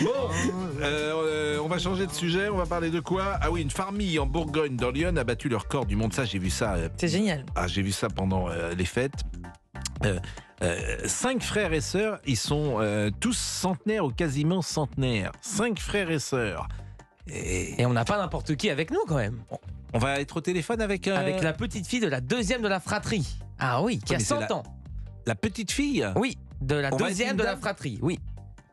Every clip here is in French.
Bon, on va changer de sujet, on va parler de quoi? Ah oui, une famille en Bourgogne, dans Lyon, a battu le record du monde. Ça, j'ai vu ça. C'est génial. J'ai vu ça pendant les fêtes. 5 frères et sœurs, ils sont tous centenaires ou quasiment centenaires. 5 frères et sœurs. Et on n'a pas n'importe qui avec nous quand même. On va être au téléphone avec... Avec la petite fille de la deuxième de la fratrie. Ah oui, qui a mais c'est 100 ans. La petite fille? Oui, de la On va deuxième être une de la dame fratrie, oui.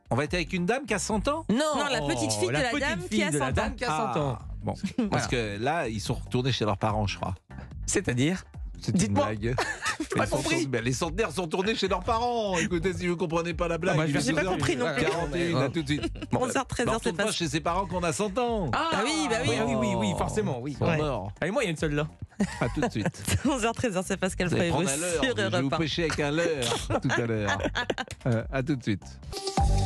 On va être avec une dame qui a 100 ans? Non, la petite fille de la dame qui a 100 ans. dame qui a 100 ans. Bon, parce que là, ils sont retournés chez leurs parents, je crois. C'est-à-dire? C'est une Dites-moi. blague. Pas Ils sont compris. tournés- les centenaires sont tournés chez leurs parents. Écoutez, si vous ne comprenez pas la blague, Ah bah, je il est vais- j'ai pas 12h, compris non plus. 41, à tout de suite. 11h, 13h, On c'est retourne pas pas... chez ses parents qu'on a 100 ans. Ah oui, bah oui. Oui, forcément, oui. Ils sont Ouais. morts. Et moi, il y a une seule là. À tout de suite. 11h, 13h, c'est Pascal Vous allez Prévost prendre un leurre. sur Je vais vous Europe 1. pêcher avec un leurre tout à l'heure. À tout de suite.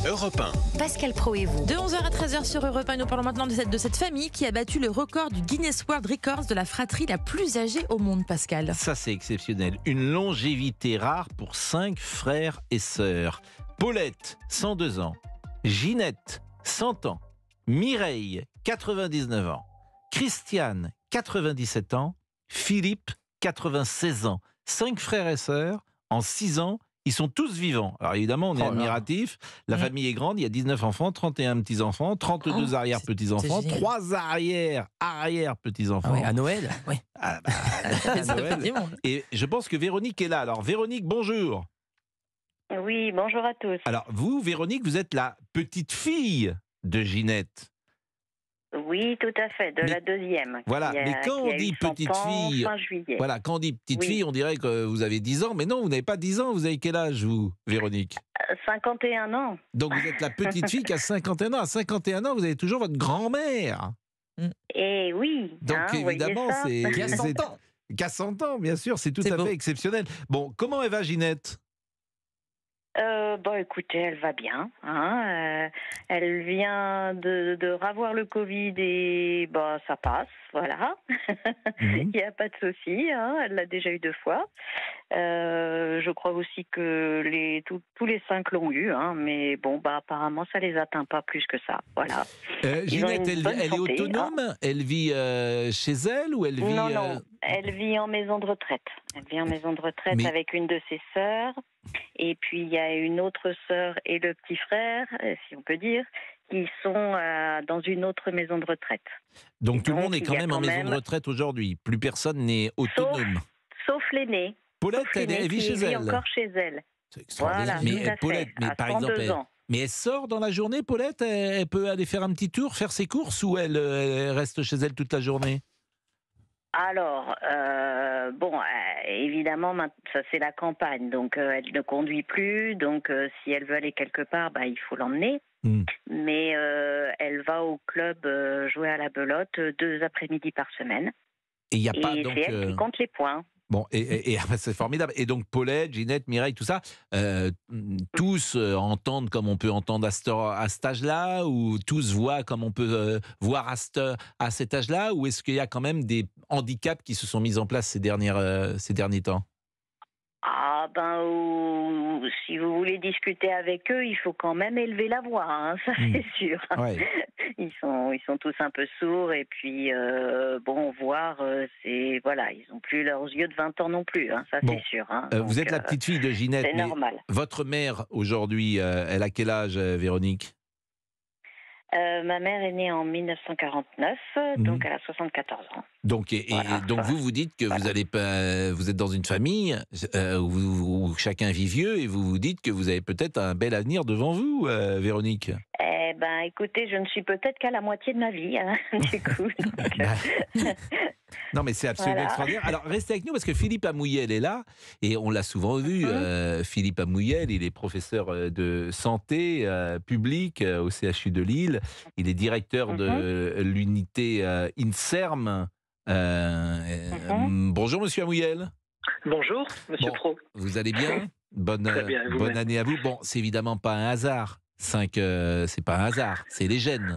Europe 1. Pascal Pro et vous. De 11h à 13h sur Europe 1, nous parlons maintenant de cette famille qui a battu le record du Guinness World Records de la fratrie la plus âgée au monde, Pascal. Ça, c'est exceptionnel. Une longévité rare pour 5 frères et sœurs. Paulette, 102 ans. Ginette, 100 ans. Mireille, 99 ans. Christiane, 97 ans. Philippe, 96 ans. 5 frères et sœurs, en 6 ans, ils sont tous vivants. Alors évidemment, on est Oh là. admiratif. La famille est grande, il y a 19 enfants, 31 petits-enfants, 32 arrière-petits-enfants, c'est génial. 3 arrière-petits-enfants. Ah ouais, à Noël. Oui. Ah bah, à Ça Noël. fait du monde. Et je pense que Véronique est là. Alors Véronique, bonjour. Oui, bonjour à tous. Alors vous, Véronique, vous êtes la petite fille de Ginette. Oui, tout à fait, de Mais- la deuxième. Voilà, qui a- mais quand qui on a eu dit 100 petite ans fille, fin juillet. Voilà, quand on dit petite Oui. fille, on dirait que vous avez 10 ans. Mais non, vous n'avez pas 10 ans. Vous avez quel âge, vous, Véronique? 51 ans. Donc vous êtes la petite fille qui a 51 ans. À 51 ans, vous avez toujours votre grand-mère. Et oui. Donc hein, vous voyez évidemment, ça c'est... Qui a 100 c'est- ans. Qu'à 100 ans, bien sûr, c'est tout C'est à beau. fait exceptionnel. Bon, comment elle va, Ginette? Bon, écoutez, elle va bien. Hein, elle vient de ravoir le Covid et bah, ça passe, voilà. Il n'y a pas de souci, hein, elle l'a déjà eu 2 fois. Je crois aussi que tous les 5 l'ont eu, hein, mais bon, bah, apparemment, ça les atteint pas plus que ça. Voilà. Ils ont Ginette, une bonne elle est santé, autonome? Elle vit chez elle ou elle vit... Non, elle vit en maison de retraite. Elle vit en maison de retraite Mais- avec une de ses sœurs. Et puis, il y a une autre sœur et le petit frère, si on peut dire, qui sont dans une autre maison de retraite. Donc tout le donc, monde est il quand y a même en quand maison même- de retraite aujourd'hui. Plus personne n'est autonome. Sauf l'aînée. Paulette, Sauf elle l'aînée vit qui chez vit elle. encore chez elle. C'est extraordinaire. Voilà, mais tout à Paulette, fait, mais à par 102 exemple, ans. mais elle sort dans la journée, Paulette? Elle peut aller faire un petit tour, faire ses courses, ou elle reste chez elle toute la journée? Alors, évidemment, ça c'est la campagne, donc elle ne conduit plus, donc si elle veut aller quelque part, bah, il faut l'emmener. Hmm. Mais elle va au club jouer à la belote 2 après-midi par semaine. Et il n'y a Et pas donc... c'est elle qui compte les points. Bon, ah bah, c'est formidable. Et donc Paulette, Ginette, Mireille, tout ça, tous entendent comme on peut entendre à cet âge-là, ou tous voient comme on peut voir à cet âge-là, ou est-ce qu'il y a quand même des handicaps qui se sont mis en place ces derniers temps? Ah si vous voulez discuter avec eux, il faut quand même élever la voix, hein, ça c'est sûr. Ouais. Ils sont tous un peu sourds et puis voir, ils n'ont plus leurs yeux de 20 ans non plus, hein, ça Bon. c'est sûr. Hein. Vous Donc, êtes la petite fille de Ginette, c'est mais normal. votre mère aujourd'hui, elle a quel âge, Véronique? Ma mère est née en 1949, donc elle a 74 ans. Donc, Voilà. donc vous dites que vous êtes dans une famille où chacun vit vieux, et vous vous dites que vous avez peut-être un bel avenir devant vous, Véronique. Eh ben, écoutez, je ne suis peut-être qu'à la moitié de ma vie, hein, du coup. Donc, Non, mais c'est absolument Voilà. extraordinaire. Alors, restez avec nous parce que Philippe Amouyel est là et on l'a souvent vu. Philippe Amouyel, il est professeur de santé publique au CHU de Lille. Il est directeur de l'unité INSERM. Bonjour, monsieur Amouyel. Bonjour, Monsieur Bon. Pro. Vous allez bien? Très bien, et vous-même? Bonne année à vous. Bon, c'est évidemment pas un hasard. 5, c'est pas un hasard, c'est les gènes.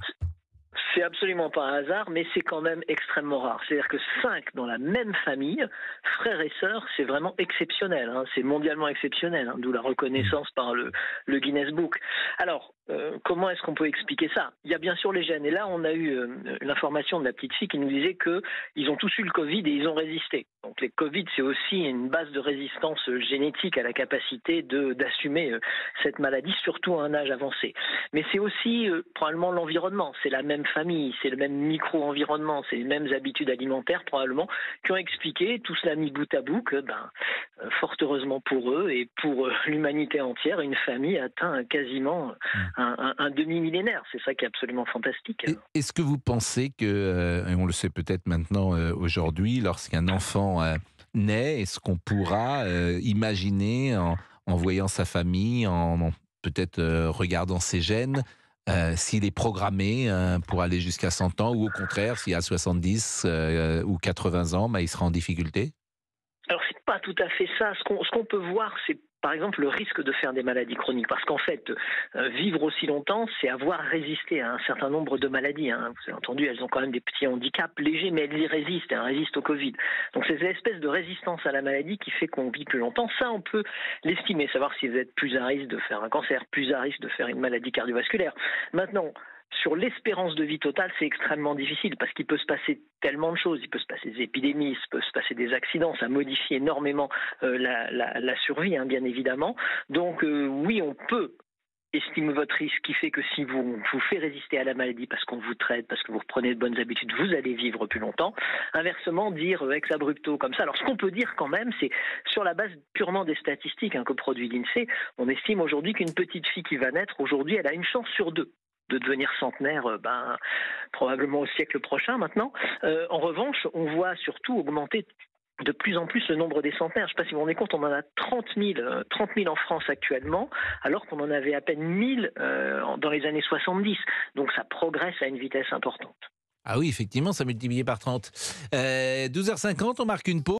C'est absolument pas un hasard, mais c'est quand même extrêmement rare. C'est-à-dire que 5 dans la même famille, frères et sœurs, c'est vraiment exceptionnel. Hein. C'est mondialement exceptionnel, hein, d'où la reconnaissance par le Guinness Book. Alors, comment est-ce qu'on peut expliquer ça? Il y a bien sûr les gènes. Et là, on a eu l'information de la petite fille qui nous disait qu'ils ont tous eu le Covid et ils ont résisté. Donc les Covid, c'est aussi une base de résistance génétique à la capacité d'assumer cette maladie, surtout à un âge avancé. Mais c'est aussi probablement l'environnement. C'est la même famille, c'est le même micro-environnement, c'est les mêmes habitudes alimentaires probablement qui ont expliqué, tout cela mis bout à bout, que fort heureusement pour eux et pour l'humanité entière, une famille atteint quasiment un demi-millénaire. C'est ça qui est absolument fantastique. Est-ce que vous pensez que, et on le sait peut-être maintenant aujourd'hui, lorsqu'un enfant naît, est-ce qu'on pourra imaginer en voyant sa famille, en peut-être regardant ses gènes, s'il est programmé pour aller jusqu'à 100 ans ou au contraire, s'il a 70 ou 80 ans, il sera en difficulté? Alors, c'est pas tout à fait ça. Ce qu'on peut voir, c'est par exemple le risque de faire des maladies chroniques. Parce qu'en fait, vivre aussi longtemps, c'est avoir résisté à un certain nombre de maladies. Vous avez entendu, elles ont quand même des petits handicaps légers, mais elles y résistent. Elles résistent au Covid. Donc, c'est cette espèce de résistance à la maladie qui fait qu'on vit plus longtemps. Ça, on peut l'estimer, savoir si vous êtes plus à risque de faire un cancer, plus à risque de faire une maladie cardiovasculaire. Maintenant, sur l'espérance de vie totale, c'est extrêmement difficile parce qu'il peut se passer tellement de choses. Il peut se passer des épidémies, il peut se passer des accidents. Ça modifie énormément la survie, bien évidemment. Donc oui, on peut estimer votre risque qui fait que si vous fait résister à la maladie parce qu'on vous traite, parce que vous reprenez de bonnes habitudes, vous allez vivre plus longtemps. Inversement, dire ex abrupto comme ça. Alors ce qu'on peut dire quand même, c'est sur la base purement des statistiques que produit l'INSEE, on estime aujourd'hui qu'une petite fille qui va naître, aujourd'hui, elle a une chance sur 2 de devenir centenaire, probablement au siècle prochain maintenant. En revanche, on voit surtout augmenter de plus en plus le nombre des centenaires. Je ne sais pas si vous vous rendez compte, on en a 30 000 en France actuellement, alors qu'on en avait à peine 1000 dans les années 70. Donc ça progresse à une vitesse importante. Ah oui, effectivement, ça multiplié par 30. 12h50, on marque une pause.